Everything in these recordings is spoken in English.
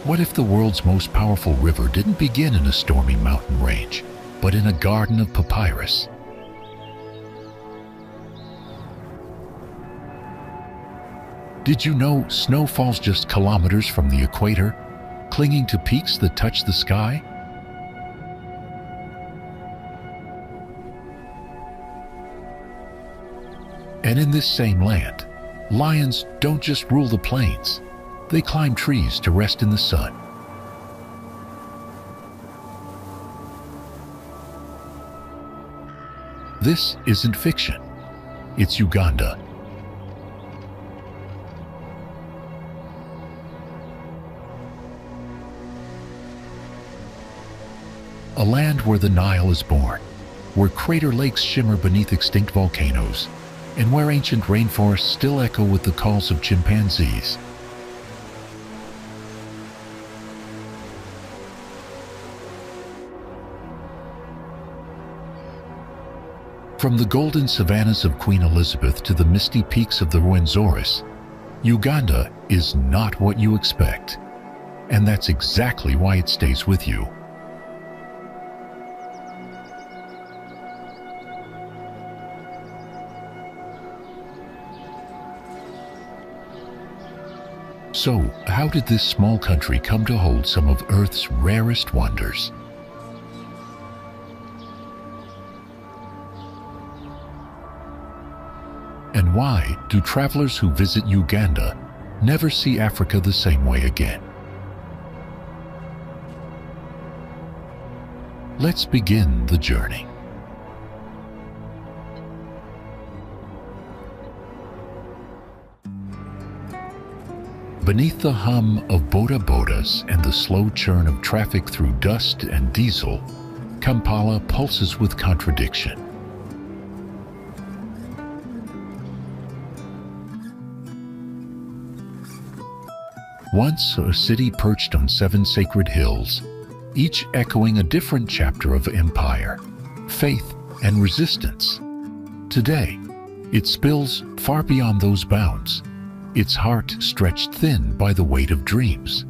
What if the world's most powerful river didn't begin in a stormy mountain range, but in a garden of papyrus? Did you know snow falls just kilometers from the equator, clinging to peaks that touch the sky? And in this same land, lions don't just rule the plains, they climb trees to rest in the sun. This isn't fiction, it's Uganda. A land where the Nile is born, where crater lakes shimmer beneath extinct volcanoes, and where ancient rainforests still echo with the calls of chimpanzees. From the golden savannas of Queen Elizabeth to the misty peaks of the Rwenzori, Uganda is not what you expect. And that's exactly why it stays with you. So, how did this small country come to hold some of Earth's rarest wonders? And why do travelers who visit Uganda never see Africa the same way again? Let's begin the journey. Beneath the hum of boda-bodas and the slow churn of traffic through dust and diesel, Kampala pulses with contradiction. Once a city perched on 7 sacred hills, each echoing a different chapter of empire, faith, and resistance. Today, it spills far beyond those bounds, its heart stretched thin by the weight of dreams.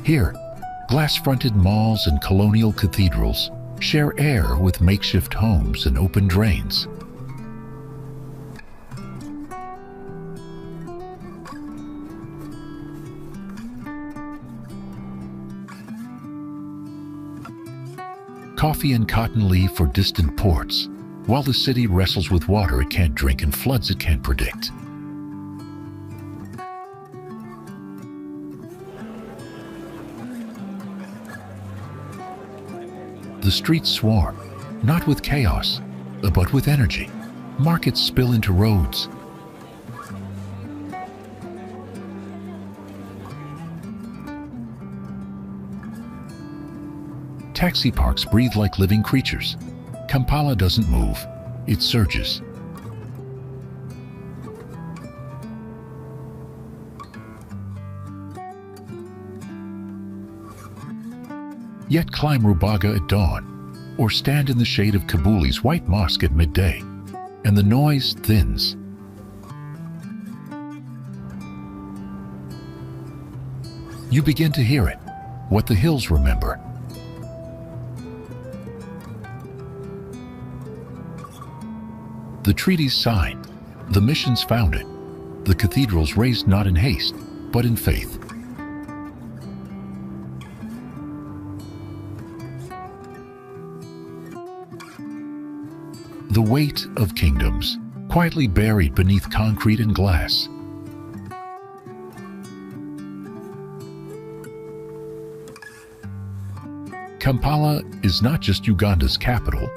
Here, glass-fronted malls and colonial cathedrals share air with makeshift homes and open drains. Coffee and cotton leave for distant ports, while the city wrestles with water it can't drink and floods it can't predict. The streets swarm, not with chaos, but with energy. Markets spill into roads. Taxi parks breathe like living creatures. Kampala doesn't move, it surges. Yet climb Rubaga at dawn, or stand in the shade of Kabuli's White Mosque at midday, and the noise thins. You begin to hear it, what the hills remember. The treaties signed, the missions founded, the cathedrals raised not in haste, but in faith. The weight of kingdoms, quietly buried beneath concrete and glass. Kampala is not just Uganda's capital.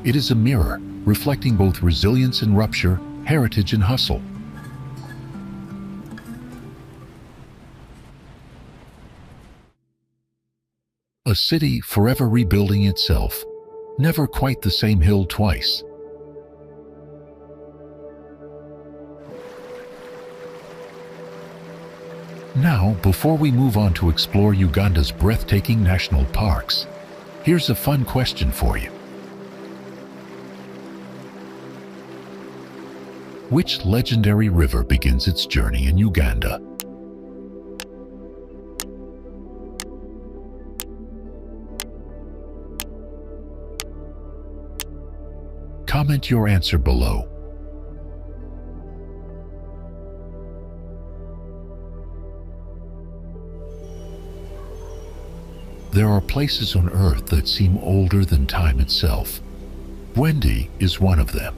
It is a mirror reflecting both resilience and rupture, heritage and hustle. A city forever rebuilding itself, never quite the same hill twice. Now, before we move on to explore Uganda's breathtaking national parks, here's a fun question for you. Which legendary river begins its journey in Uganda? Comment your answer below. There are places on Earth that seem older than time itself. Bwendi is one of them.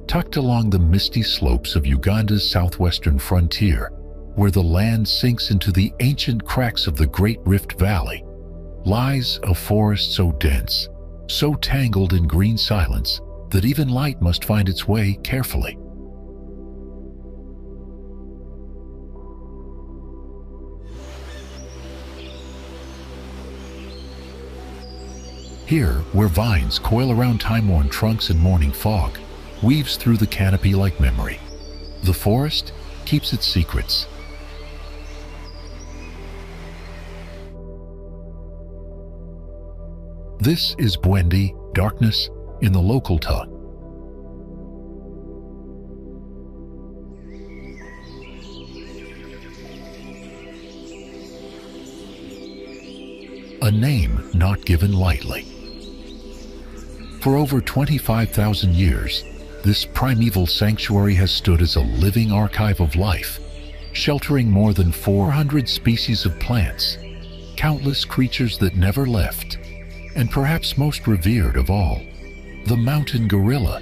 Tucked along the misty slopes of Uganda's southwestern frontier, where the land sinks into the ancient cracks of the Great Rift Valley, lies a forest so dense, so tangled in green silence, that even light must find its way carefully. Here, where vines coil around time-worn trunks and morning fog, weaves through the canopy like memory. The forest keeps its secrets. This is Bwendi, darkness in the local tongue. A name not given lightly. For over 25,000 years, this primeval sanctuary has stood as a living archive of life, sheltering more than 400 species of plants, countless creatures that never left, and perhaps most revered of all, the mountain gorilla.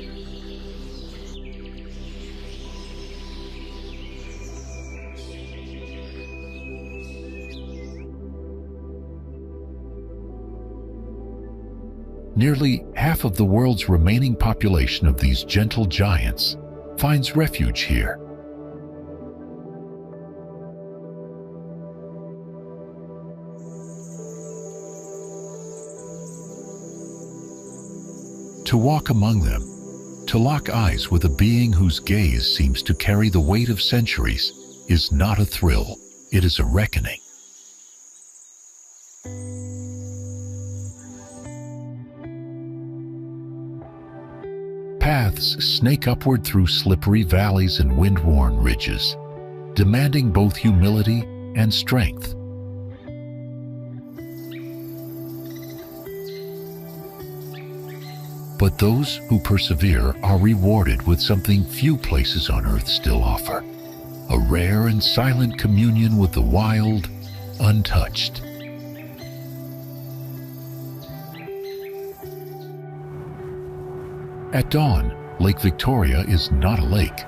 Nearly half of the world's remaining population of these gentle giants finds refuge here. To walk among them, to lock eyes with a being whose gaze seems to carry the weight of centuries, is not a thrill, it is a reckoning. Paths snake upward through slippery valleys and wind-worn ridges, demanding both humility and strength. But those who persevere are rewarded with something few places on earth still offer: a rare and silent communion with the wild, untouched. At dawn, Lake Victoria is not a lake.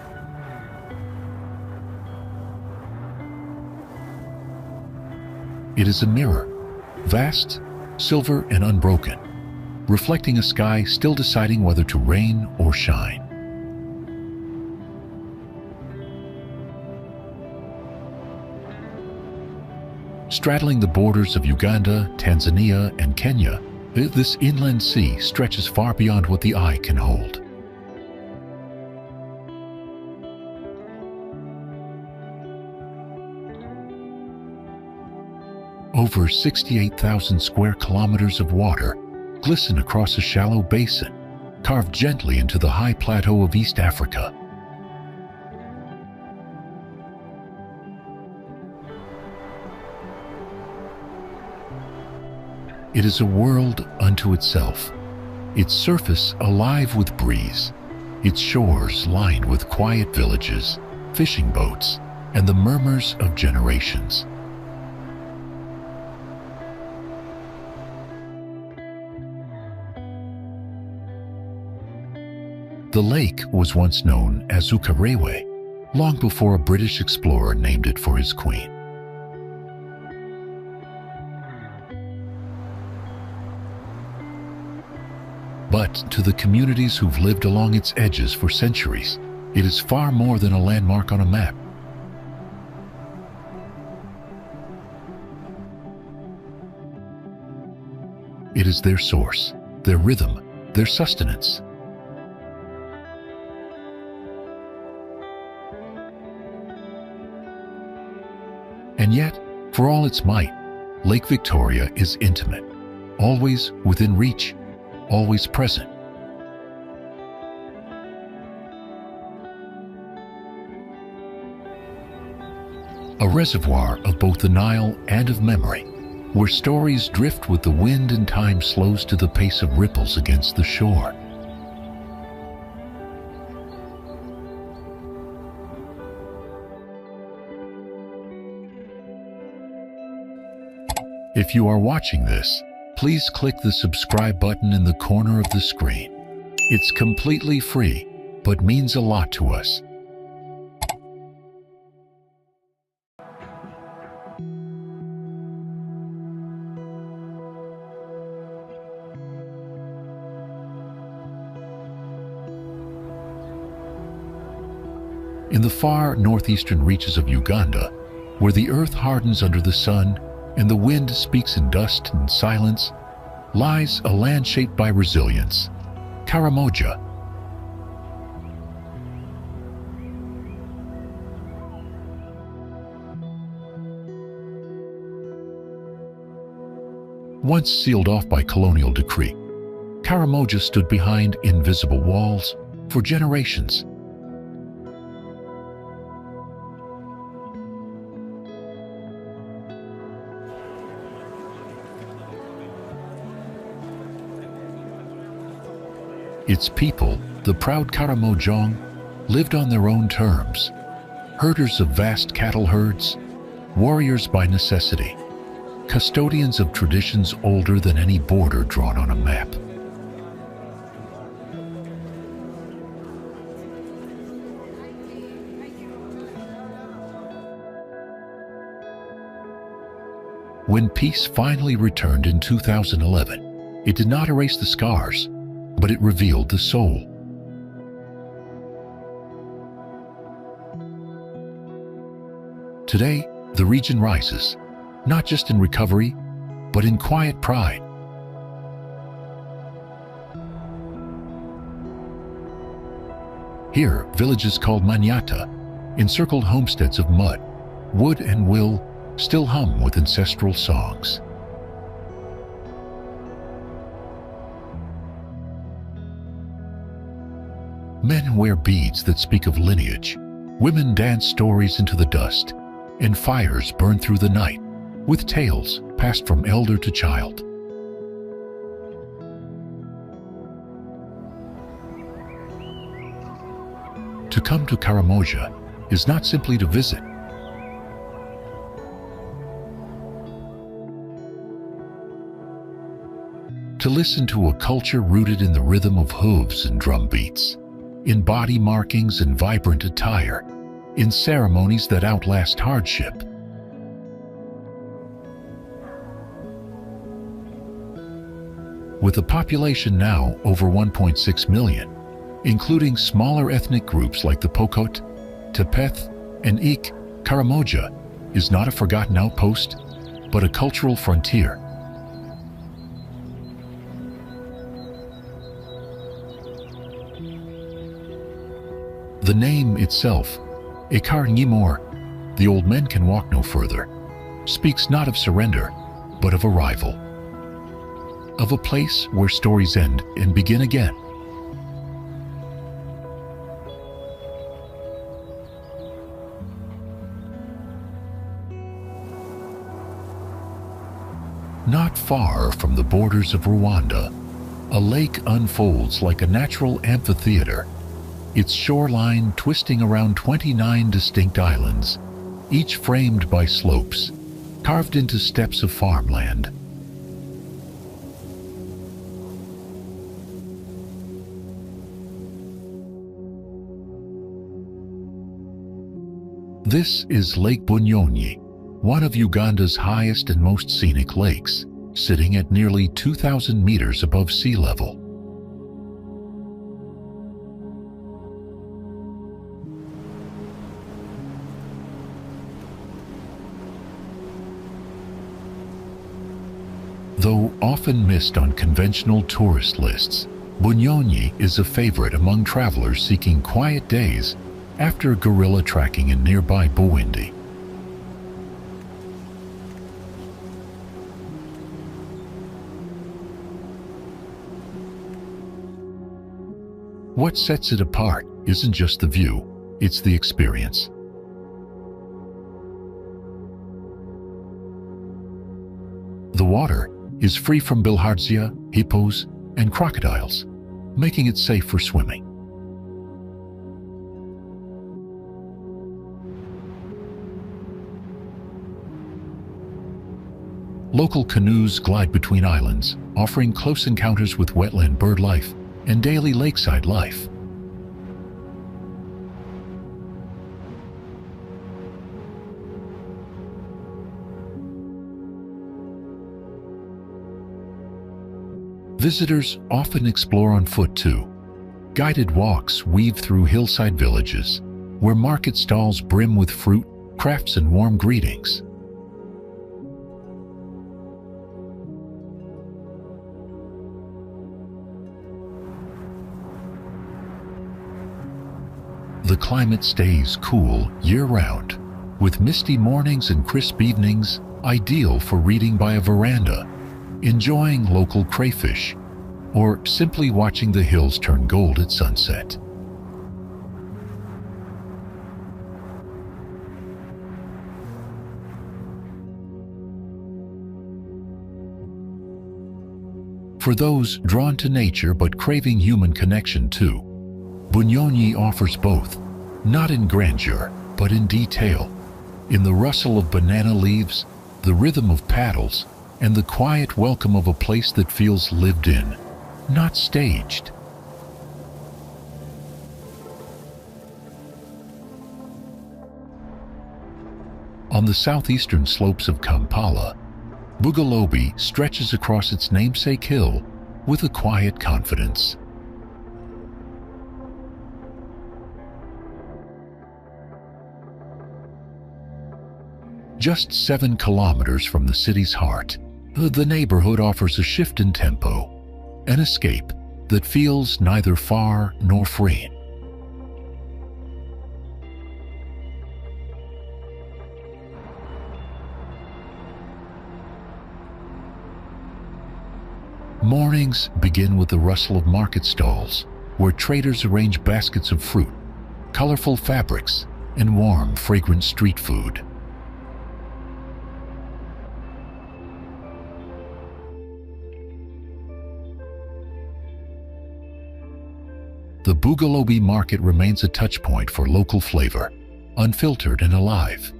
It is a mirror, vast, silver, and unbroken, reflecting a sky still deciding whether to rain or shine. Straddling the borders of Uganda, Tanzania, and Kenya, this inland sea stretches far beyond what the eye can hold. Over 68,000 square kilometers of water glisten across a shallow basin, carved gently into the high plateau of East Africa. It is a world unto itself, its surface alive with breeze, its shores lined with quiet villages, fishing boats, and the murmurs of generations. The lake was once known as Ukerewe, long before a British explorer named it for his queen. But to the communities who've lived along its edges for centuries, it is far more than a landmark on a map. It is their source, their rhythm, their sustenance. And yet, for all its might, Lake Victoria is intimate, always within reach, always present. A reservoir of both the Nile and of memory, where stories drift with the wind and time slows to the pace of ripples against the shore. If you are watching this, please click the subscribe button in the corner of the screen. It's completely free, but means a lot to us. In the far northeastern reaches of Uganda, where the earth hardens under the sun and the wind speaks in dust and silence, lies a land shaped by resilience, Karamoja. Once sealed off by colonial decree, Karamoja stood behind invisible walls for generations. Its people, the proud Karamojong, lived on their own terms, herders of vast cattle herds, warriors by necessity, custodians of traditions older than any border drawn on a map. When peace finally returned in 2011, it did not erase the scars, but it revealed the soul. Today, the region rises, not just in recovery, but in quiet pride. Here, villages called Manyata, encircled homesteads of mud, wood and will, still hum with ancestral songs. Men wear beads that speak of lineage, women dance stories into the dust, and fires burn through the night, with tales passed from elder to child. To come to Karamoja is not simply to visit. To listen to a culture rooted in the rhythm of hooves and drum beats, in body markings and vibrant attire, in ceremonies that outlast hardship. With a population now over 1.6 million, including smaller ethnic groups like the Pokot, Tepeth, and Ik, Karamoja is not a forgotten outpost, but a cultural frontier. The name itself, Ekar Nyimor, the old men can walk no further, speaks not of surrender, but of arrival. Of a place where stories end and begin again. Not far from the borders of Rwanda, a lake unfolds like a natural amphitheater, its shoreline twisting around 29 distinct islands, each framed by slopes, carved into steps of farmland. This is Lake Bunyonyi, one of Uganda's highest and most scenic lakes, sitting at nearly 2,000 meters above sea level. Though often missed on conventional tourist lists, Bunyonyi is a favorite among travelers seeking quiet days after gorilla tracking in nearby Buwindi. What sets it apart isn't just the view, it's the experience. The water is free from bilharzia, hippos, and crocodiles, making it safe for swimming. Local canoes glide between islands, offering close encounters with wetland bird life and daily lakeside life. Visitors often explore on foot too. Guided walks weave through hillside villages, where market stalls brim with fruit, crafts, and warm greetings. The climate stays cool year-round, with misty mornings and crisp evenings ideal for reading by a veranda, enjoying local crayfish, or simply watching the hills turn gold at sunset. For those drawn to nature but craving human connection too, Bunyonyi offers both, not in grandeur, but in detail, in the rustle of banana leaves, the rhythm of paddles, and the quiet welcome of a place that feels lived in, not staged. On the southeastern slopes of Kampala, Bugalobi stretches across its namesake hill with a quiet confidence. Just 7 kilometers from the city's heart, the neighborhood offers a shift in tempo, an escape that feels neither far nor free. Mornings begin with the rustle of market stalls, where traders arrange baskets of fruit, colorful fabrics, and warm, fragrant street food. The Bugalobi market remains a touchpoint for local flavor, unfiltered and alive.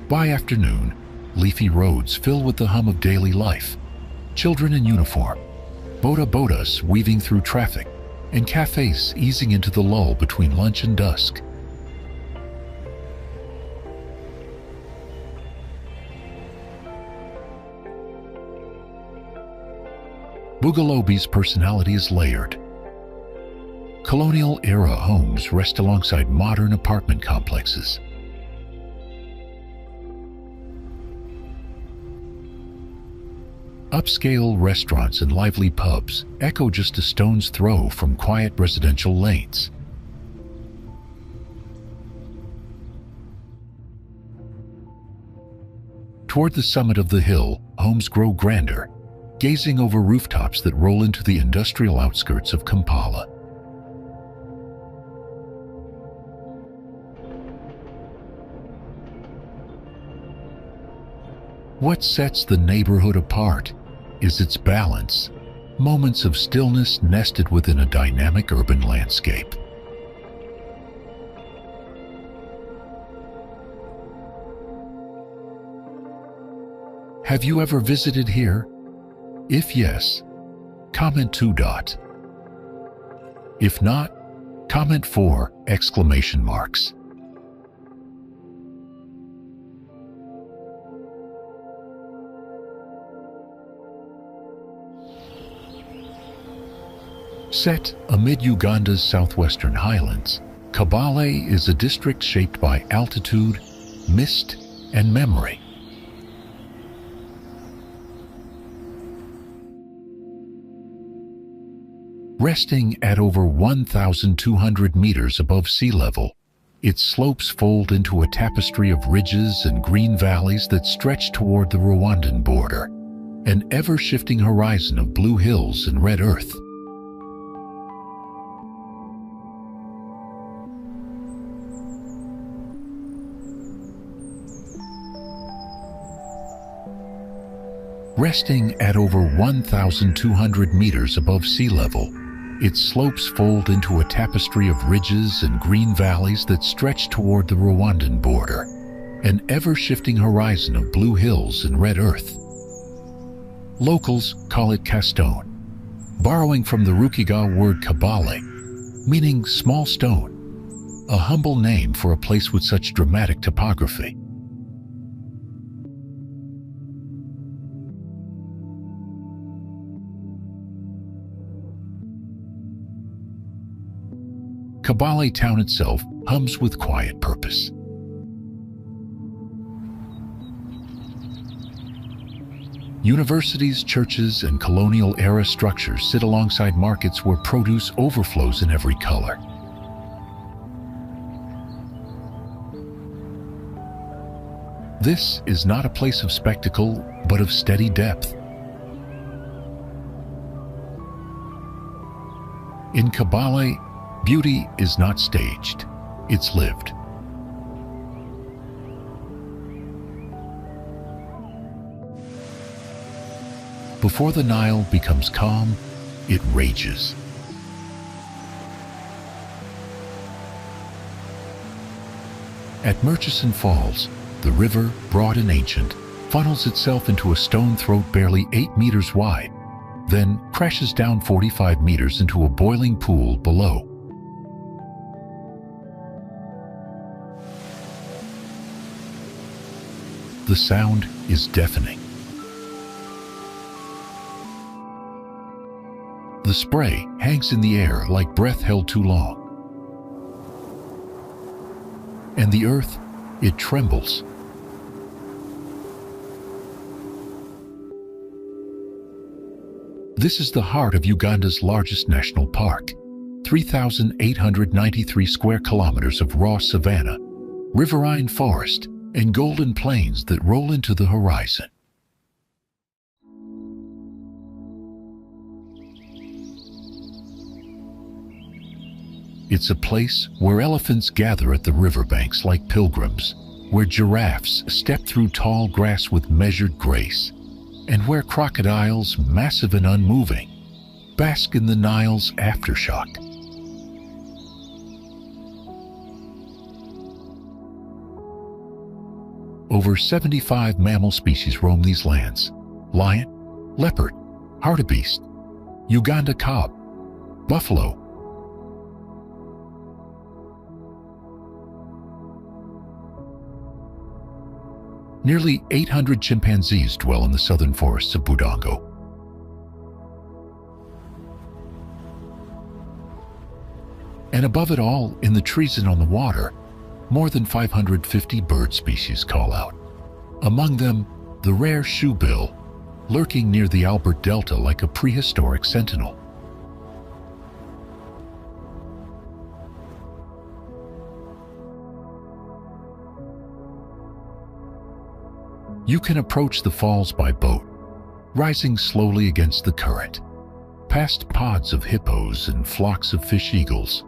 By afternoon, leafy roads fill with the hum of daily life, children in uniform, boda-bodas weaving through traffic, and cafes easing into the lull between lunch and dusk. Bugalobi's personality is layered. Colonial-era homes rest alongside modern apartment complexes. Upscale restaurants and lively pubs echo just a stone's throw from quiet residential lanes. Toward the summit of the hill, homes grow grander, gazing over rooftops that roll into the industrial outskirts of Kampala. What sets the neighborhood apart is its balance, moments of stillness nested within a dynamic urban landscape. Have you ever visited here? If yes, comment 2. If not, comment 4! Set amid Uganda's southwestern highlands, Kabale is a district shaped by altitude, mist, and memory. Resting at over 1,200 meters above sea level, its slopes fold into a tapestry of ridges and green valleys that stretch toward the Rwandan border, an ever-shifting horizon of blue hills and red earth. Resting at over 1,200 meters above sea level, its slopes fold into a tapestry of ridges and green valleys that stretch toward the Rwandan border, an ever-shifting horizon of blue hills and red earth. Locals call it Castone, borrowing from the Rukiga word Kabale, meaning small stone, a humble name for a place with such dramatic topography. Kabale town itself hums with quiet purpose. Universities, churches, and colonial-era structures sit alongside markets where produce overflows in every color. This is not a place of spectacle, but of steady depth. In Kabale, beauty is not staged, it's lived. Before the Nile becomes calm, it rages. At Murchison Falls, the river, broad and ancient, funnels itself into a stone throat barely 8 meters wide, then crashes down 45 meters into a boiling pool below. The sound is deafening. The spray hangs in the air like breath held too long. And the earth, it trembles. This is the heart of Uganda's largest national park, 3,893 square kilometers of raw savanna, riverine forest, and golden plains that roll into the horizon. It's a place where elephants gather at the riverbanks like pilgrims, where giraffes step through tall grass with measured grace, and where crocodiles, massive and unmoving, bask in the Nile's aftershock. Over 75 mammal species roam these lands: lion, leopard, hartebeest, Uganda kob, buffalo. Nearly 800 chimpanzees dwell in the southern forests of Budongo. And above it all, in the trees and on the water, more than 550 bird species call out. Among them, the rare shoebill, lurking near the Albert Delta like a prehistoric sentinel. You can approach the falls by boat, rising slowly against the current, past pods of hippos and flocks of fish eagles,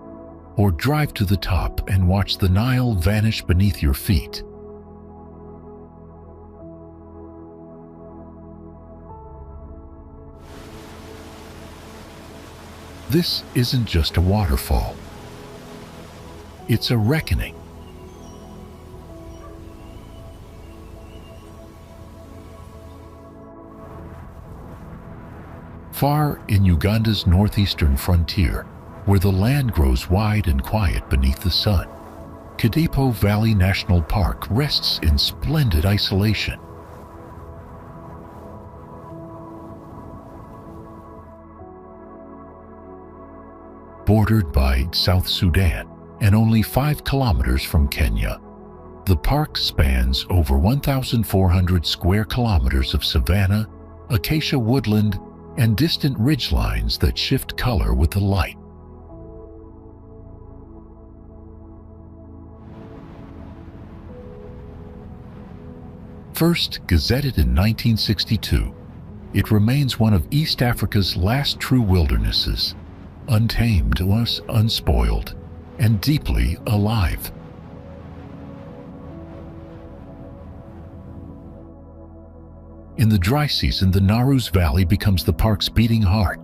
or drive to the top and watch the Nile vanish beneath your feet. This isn't just a waterfall. It's a reckoning. Far in Uganda's northeastern frontier, where the land grows wide and quiet beneath the sun, Kidepo Valley National Park rests in splendid isolation. Bordered by South Sudan and only 5 kilometers from Kenya. The park spans over 1,400 square kilometers of savanna, acacia woodland, and distant ridgelines that shift color with the light. First gazetted in 1962, it remains one of East Africa's last true wildernesses, untamed, unspoiled, and deeply alive. In the dry season, the Narus Valley becomes the park's beating heart,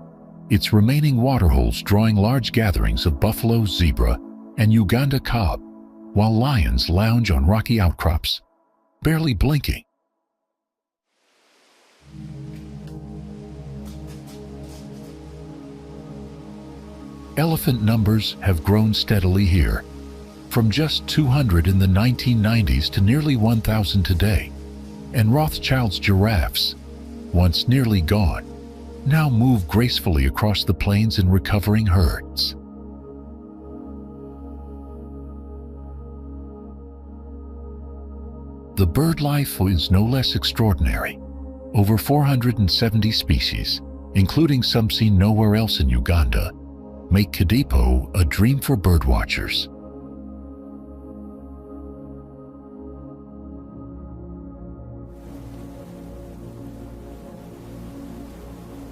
its remaining waterholes drawing large gatherings of buffalo, zebra, and Uganda kob, while lions lounge on rocky outcrops, barely blinking. Elephant numbers have grown steadily here, from just 200 in the 1990s to nearly 1,000 today, and Rothschild's giraffes, once nearly gone, now move gracefully across the plains in recovering herds. The bird life is no less extraordinary. Over 470 species, including some seen nowhere else in Uganda, make Kadipo a dream for birdwatchers.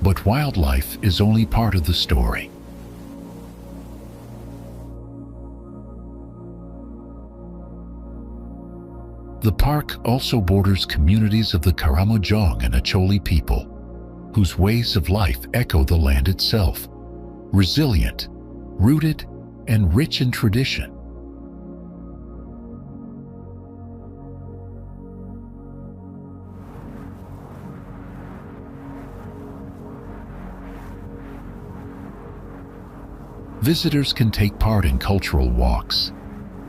But wildlife is only part of the story. The park also borders communities of the Karamojong and Acholi people, whose ways of life echo the land itself, resilient, rooted, and rich in tradition. Visitors can take part in cultural walks,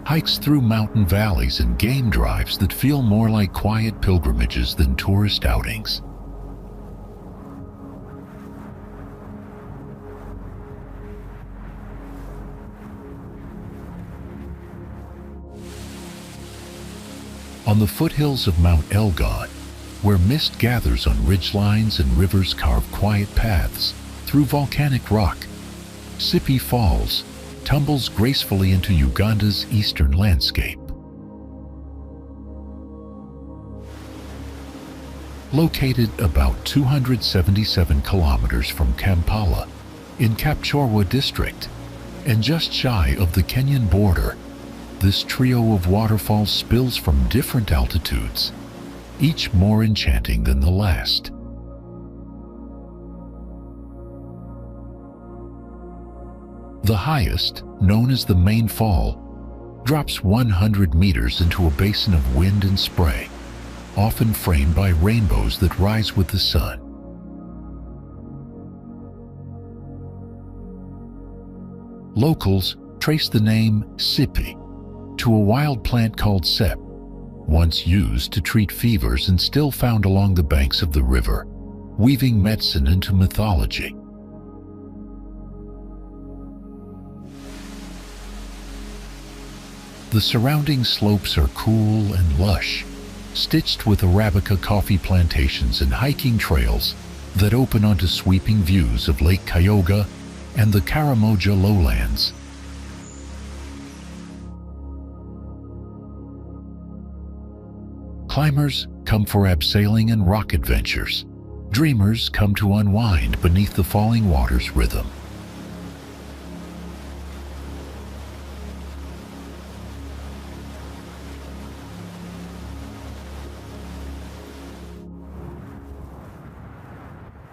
hikes through mountain valleys, and game drives that feel more like quiet pilgrimages than tourist outings. On the foothills of Mount Elgon, where mist gathers on ridgelines and rivers carve quiet paths through volcanic rock, Sipi Falls tumbles gracefully into Uganda's eastern landscape. Located about 277 kilometers from Kampala in Kapchorwa district and just shy of the Kenyan border, this trio of waterfalls spills from different altitudes, each more enchanting than the last. The highest, known as the Main Fall, drops 100 meters into a basin of wind and spray, often framed by rainbows that rise with the sun. Locals trace the name Sipi to a wild plant called sep, once used to treat fevers and still found along the banks of the river, weaving medicine into mythology. The surrounding slopes are cool and lush, stitched with Arabica coffee plantations and hiking trails that open onto sweeping views of Lake Kyoga and the Karamoja lowlands. Climbers come for abseiling and rock adventures. Dreamers come to unwind beneath the falling water's rhythm.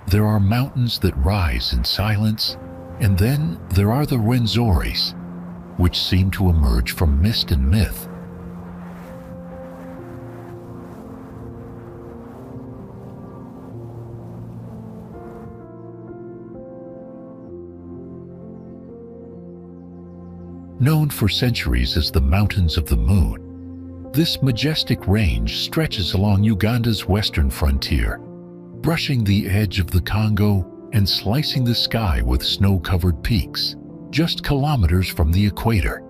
There are mountains that rise in silence, and then there are the Rwenzoris, which seem to emerge from mist and myth. Known for centuries as the Mountains of the Moon, this majestic range stretches along Uganda's western frontier, brushing the edge of the Congo and slicing the sky with snow-covered peaks, just kilometers from the equator.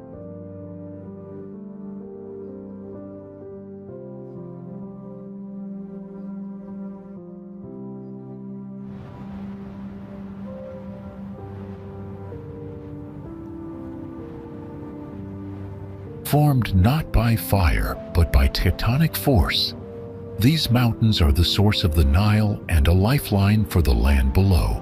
Formed not by fire, but by tectonic force, these mountains are the source of the Nile and a lifeline for the land below.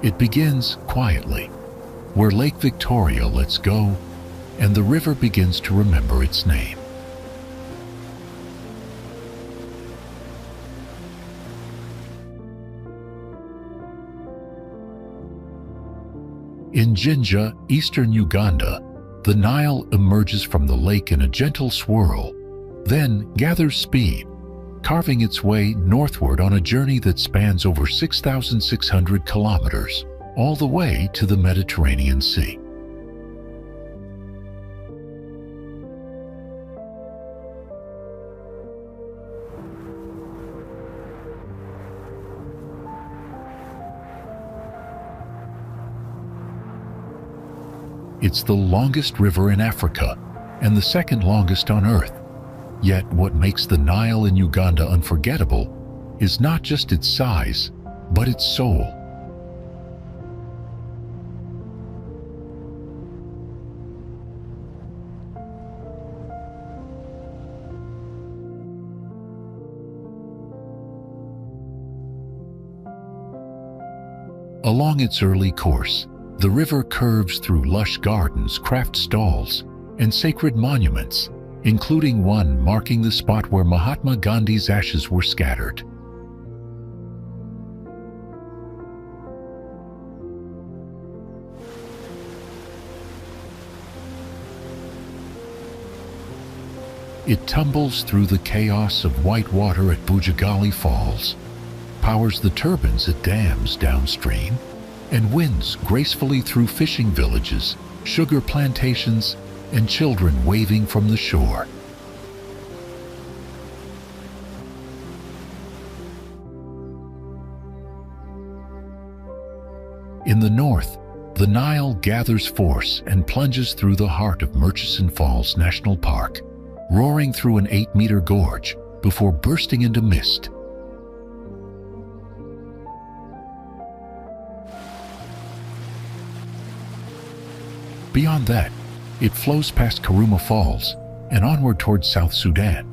It begins quietly, where Lake Victoria lets go and the river begins to remember its name. In Jinja, eastern Uganda, the Nile emerges from the lake in a gentle swirl, then gathers speed, carving its way northward on a journey that spans over 6,600 kilometers, all the way to the Mediterranean Sea. It's the longest river in Africa and the second longest on Earth. Yet what makes the Nile in Uganda unforgettable is not just its size, but its soul. Along its early course, the river curves through lush gardens, craft stalls, and sacred monuments, including one marking the spot where Mahatma Gandhi's ashes were scattered. It tumbles through the chaos of white water at Bujagali Falls, powers the turbines at dams downstream, and winds gracefully through fishing villages, sugar plantations, and children waving from the shore. In the north, the Nile gathers force and plunges through the heart of Murchison Falls National Park, roaring through an 8-meter gorge before bursting into mist. Beyond that, it flows past Karuma Falls and onward towards South Sudan,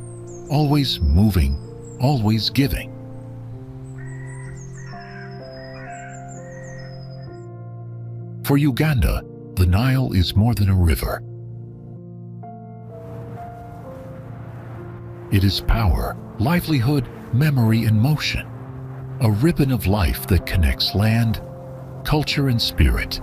always moving, always giving. For Uganda, the Nile is more than a river. It is power, livelihood, memory, and motion, a ribbon of life that connects land, culture, and spirit.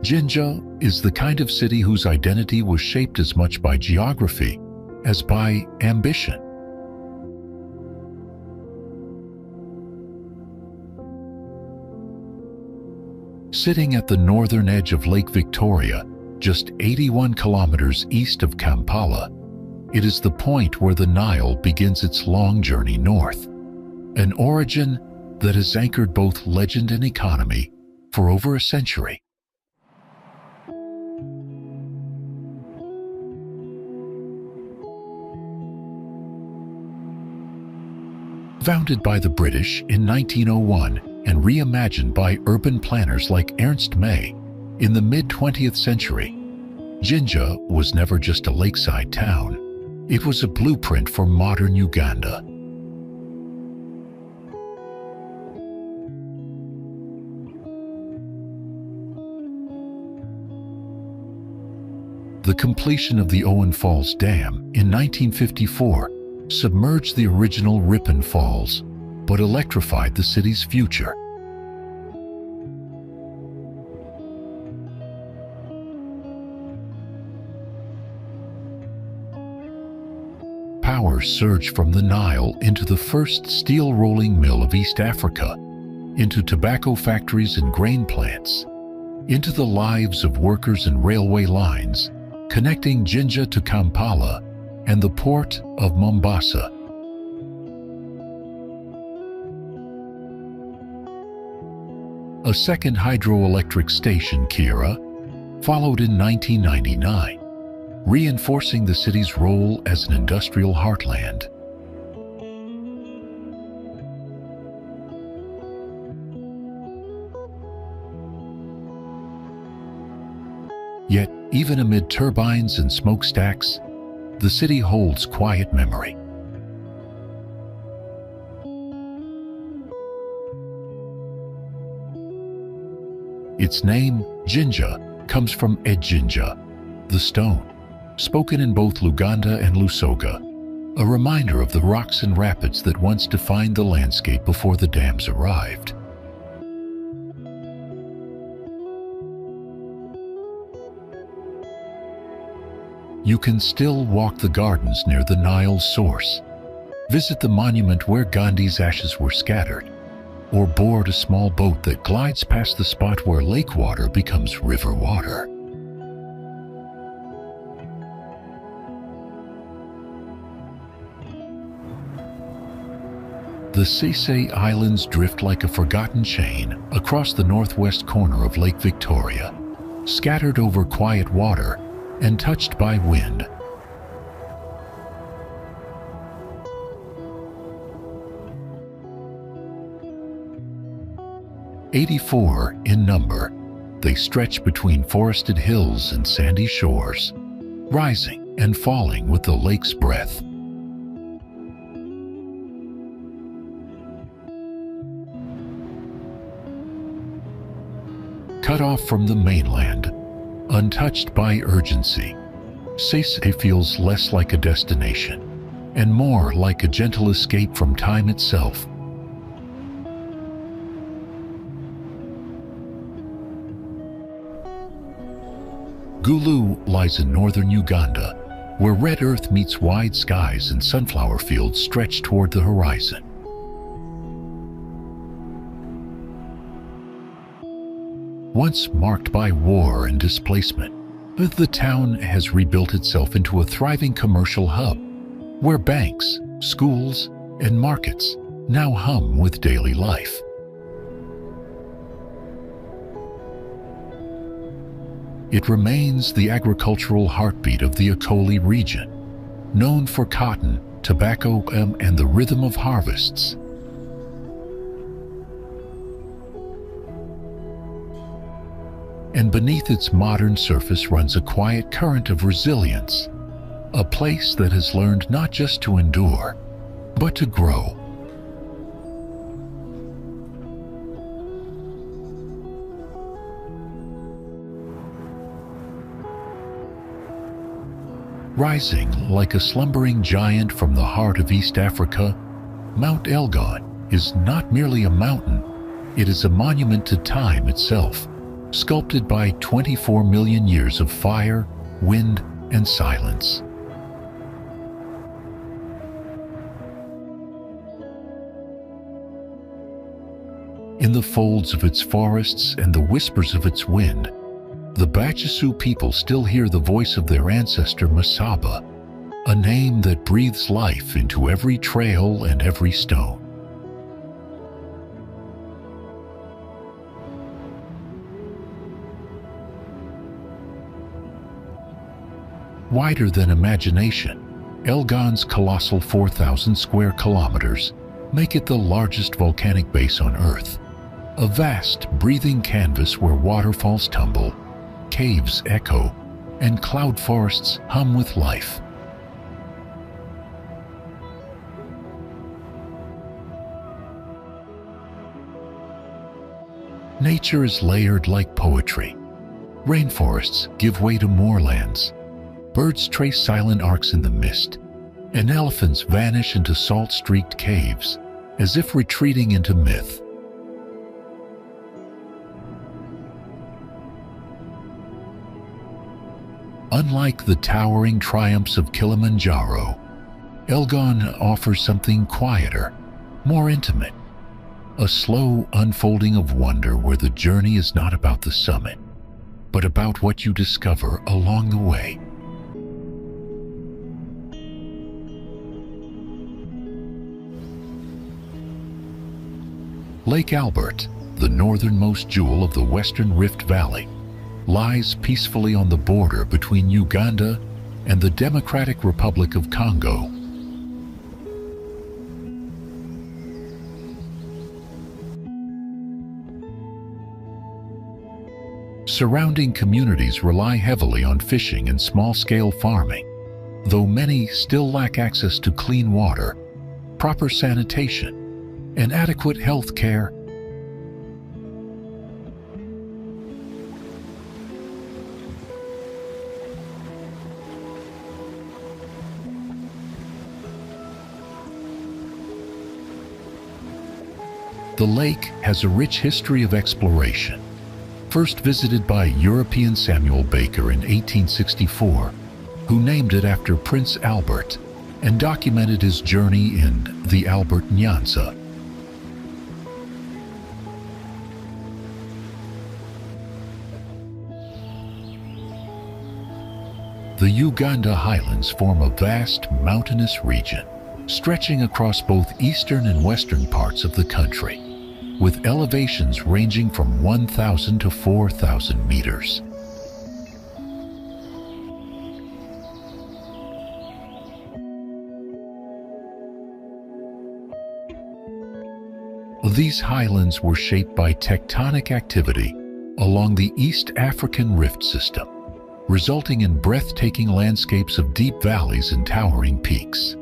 Jinja is the kind of city whose identity was shaped as much by geography as by ambition. Sitting at the northern edge of Lake Victoria, just 81 kilometers east of Kampala, it is the point where the Nile begins its long journey north, an origin that has anchored both legend and economy for over a century. Founded by the British in 1901 and reimagined by urban planners like Ernst May in the mid-20th century, Jinja was never just a lakeside town. It was a blueprint for modern Uganda. The completion of the Owen Falls Dam in 1954 submerged the original Ripon Falls, but electrified the city's future. Power surged from the Nile into the first steel rolling mill of East Africa, into tobacco factories and grain plants, into the lives of workers and railway lines, connecting Jinja to Kampala and the port of Mombasa. A second hydroelectric station, Kira, followed in 1999, reinforcing the city's role as an industrial heartland. Yet, even amid turbines and smokestacks, the city holds quiet memory. Its name, Jinja, comes from Ejinja, the stone, spoken in both Luganda and Lusoga, a reminder of the rocks and rapids that once defined the landscape before the dams arrived. You can still walk the gardens near the Nile's source, visit the monument where Gandhi's ashes were scattered, or board a small boat that glides past the spot where lake water becomes river water. The Sese Islands drift like a forgotten chain across the northwest corner of Lake Victoria, scattered over quiet water and touched by wind. "84 in number, they stretch between forested hills and sandy shores, rising and falling with the lake's breath. Cut off from the mainland, untouched by urgency, Sese feels less like a destination and more like a gentle escape from time itself. Gulu lies in northern Uganda, where red earth meets wide skies and sunflower fields stretch toward the horizon. Once marked by war and displacement, the town has rebuilt itself into a thriving commercial hub, where banks, schools, and markets now hum with daily life. It remains the agricultural heartbeat of the Akoli region, known for cotton, tobacco, and the rhythm of harvests. And beneath its modern surface runs a quiet current of resilience, a place that has learned not just to endure, but to grow. Rising like a slumbering giant from the heart of East Africa, Mount Elgon is not merely a mountain, it is a monument to time itself, sculpted by 24 million years of fire, wind, and silence. In the folds of its forests and the whispers of its wind, the Bajasu people still hear the voice of their ancestor Masaba, a name that breathes life into every trail and every stone. Wider than imagination, Elgon's colossal 4,000 square kilometers make it the largest volcanic base on Earth, a vast, breathing canvas where waterfalls tumble, caves echo, and cloud forests hum with life. Nature is layered like poetry. Rainforests give way to moorlands. Birds trace silent arcs in the mist, and elephants vanish into salt-streaked caves, as if retreating into myth. Unlike the towering triumphs of Kilimanjaro, Elgon offers something quieter, more intimate, a slow unfolding of wonder where the journey is not about the summit, but about what you discover along the way. Lake Albert, the northernmost jewel of the Western Rift Valley, lies peacefully on the border between Uganda and the Democratic Republic of Congo. Surrounding communities rely heavily on fishing and small-scale farming, though many still lack access to clean water, proper sanitation, and adequate health care. The lake has a rich history of exploration. First visited by European Samuel Baker in 1864, who named it after Prince Albert and documented his journey in the Albert Nyanza. The Uganda Highlands form a vast mountainous region, stretching across both eastern and western parts of the country, with elevations ranging from 1,000 to 4,000 meters. These highlands were shaped by tectonic activity along the East African Rift System, resulting in breathtaking landscapes of deep valleys and towering peaks.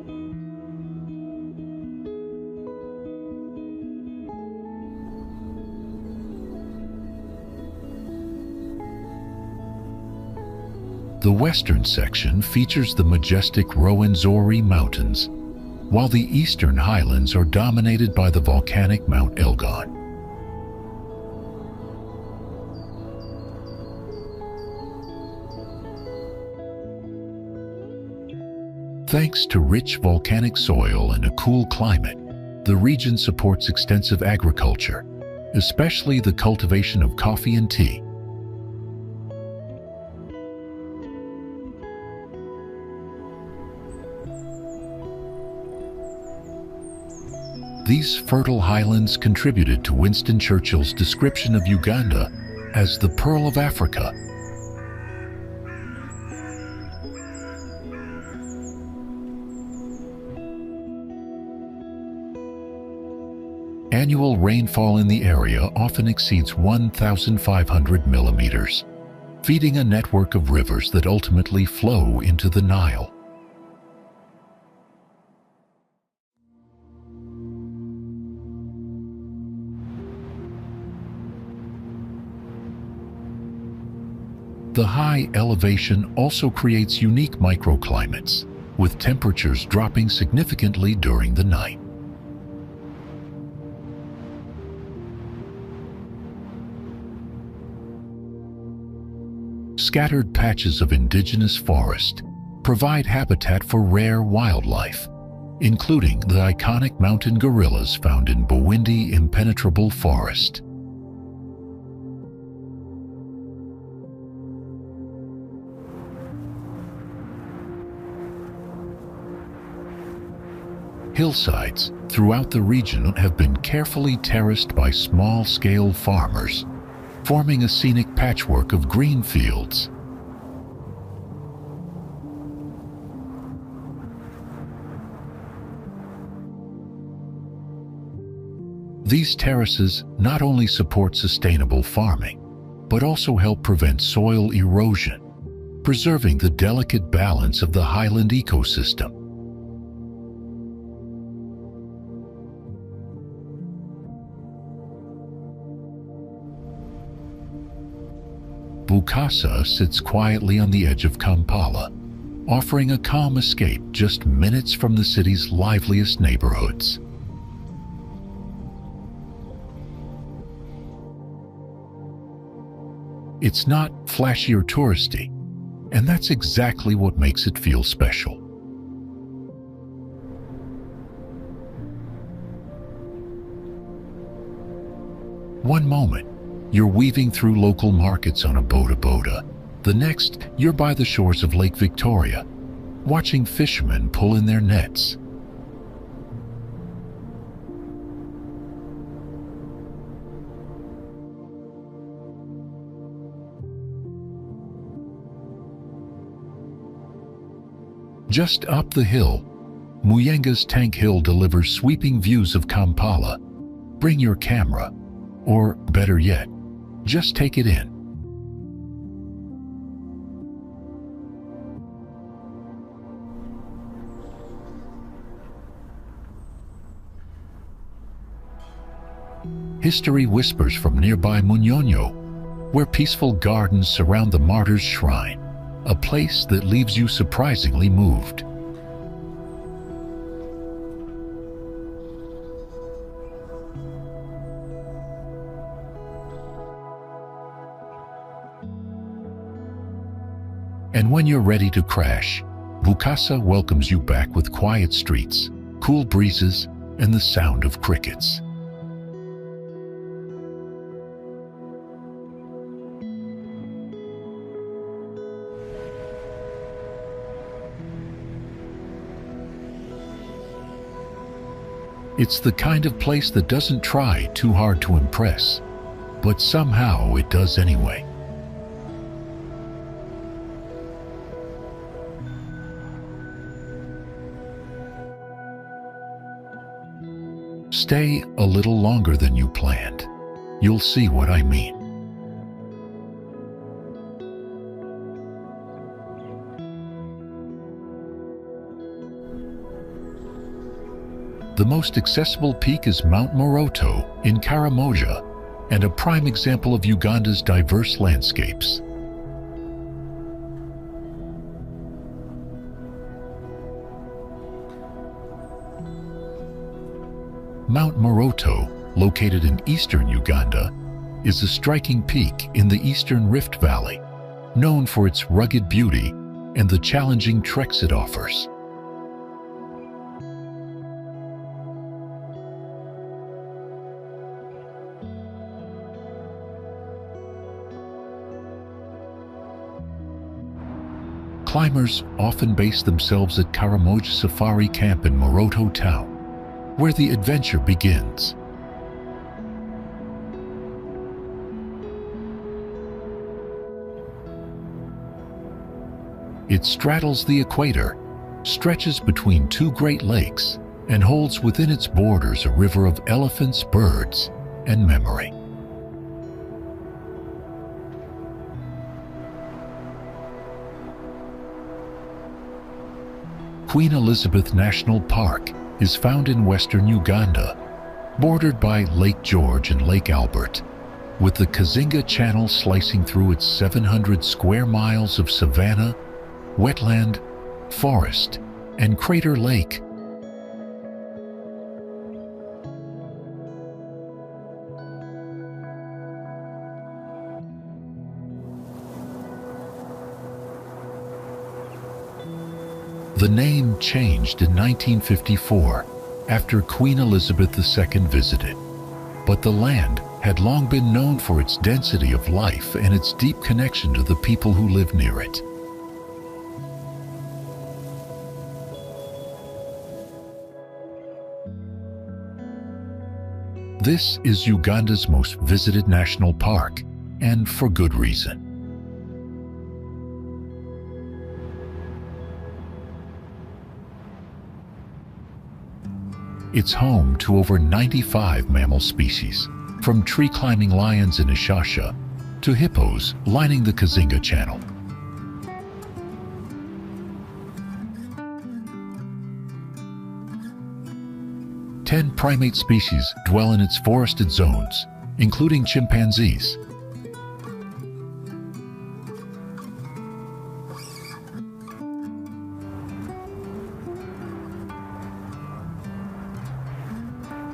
The western section features the majestic Rwenzori Mountains, while the eastern highlands are dominated by the volcanic Mount Elgon. Thanks to rich volcanic soil and a cool climate, the region supports extensive agriculture, especially the cultivation of coffee and tea. These fertile highlands contributed to Winston Churchill's description of Uganda as the Pearl of Africa. Annual rainfall in the area often exceeds 1,500 millimeters, feeding a network of rivers that ultimately flow into the Nile. The high elevation also creates unique microclimates, with temperatures dropping significantly during the night. Scattered patches of indigenous forest provide habitat for rare wildlife, including the iconic mountain gorillas found in Bwindi Impenetrable Forest. Hillsides throughout the region have been carefully terraced by small-scale farmers, forming a scenic patchwork of green fields. These terraces not only support sustainable farming, but also help prevent soil erosion, preserving the delicate balance of the highland ecosystem. Bukasa sits quietly on the edge of Kampala, offering a calm escape just minutes from the city's liveliest neighborhoods. It's not flashy or touristy, and that's exactly what makes it feel special. One moment, you're weaving through local markets on a boda. The next, you're by the shores of Lake Victoria, watching fishermen pull in their nets. Just up the hill, Muyenga's Tank Hill delivers sweeping views of Kampala. Bring your camera, or better yet, just take it in. History whispers from nearby Munyonyo, where peaceful gardens surround the Martyrs' Shrine, a place that leaves you surprisingly moved. And when you're ready to crash, Bukasa welcomes you back with quiet streets, cool breezes, and the sound of crickets. It's the kind of place that doesn't try too hard to impress, but somehow it does anyway. Stay a little longer than you planned. You'll see what I mean. The most accessible peak is Mount Moroto in Karamoja, and a prime example of Uganda's diverse landscapes. Mount Moroto, located in eastern Uganda, is a striking peak in the eastern Rift Valley, known for its rugged beauty and the challenging treks it offers. Climbers often base themselves at Karamoja Safari Camp in Moroto Town, where the adventure begins. It straddles the equator, stretches between two Great Lakes, and holds within its borders a river of elephants, birds, and memory. Queen Elizabeth National Park is found in western Uganda, bordered by Lake George and Lake Albert, with the Kazinga Channel slicing through its 700 square miles of savanna, wetland, forest, and Crater Lake. The name changed in 1954 after Queen Elizabeth II visited, but the land had long been known for its density of life and its deep connection to the people who live near it. This is Uganda's most visited national park, and for good reason. It's home to over 95 mammal species, from tree-climbing lions in Ishasha to hippos lining the Kazinga Channel. Ten primate species dwell in its forested zones, including chimpanzees.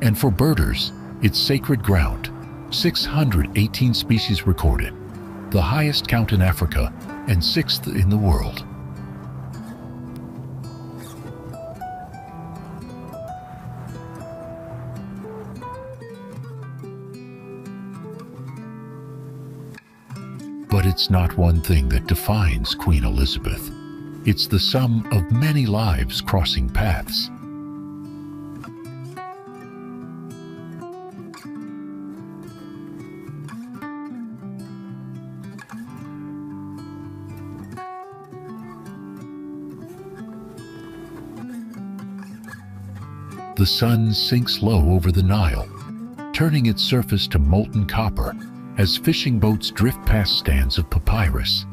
And for birders, it's sacred ground, 618 species recorded, the highest count in Africa and 6th in the world. But it's not one thing that defines Queen Elizabeth. It's the sum of many lives crossing paths. the sun sinks low over the Nile, turning its surface to molten copper as fishing boats drift past stands of papyrus.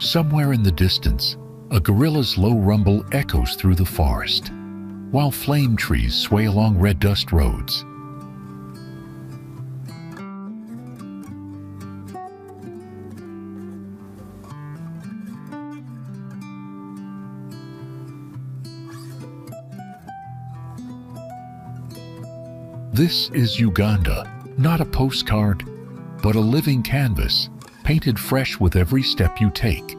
Somewhere in the distance, a gorilla's low rumble echoes through the forest, while flame trees sway along red dust roads. This is Uganda, not a postcard, but a living canvas, painted fresh with every step you take.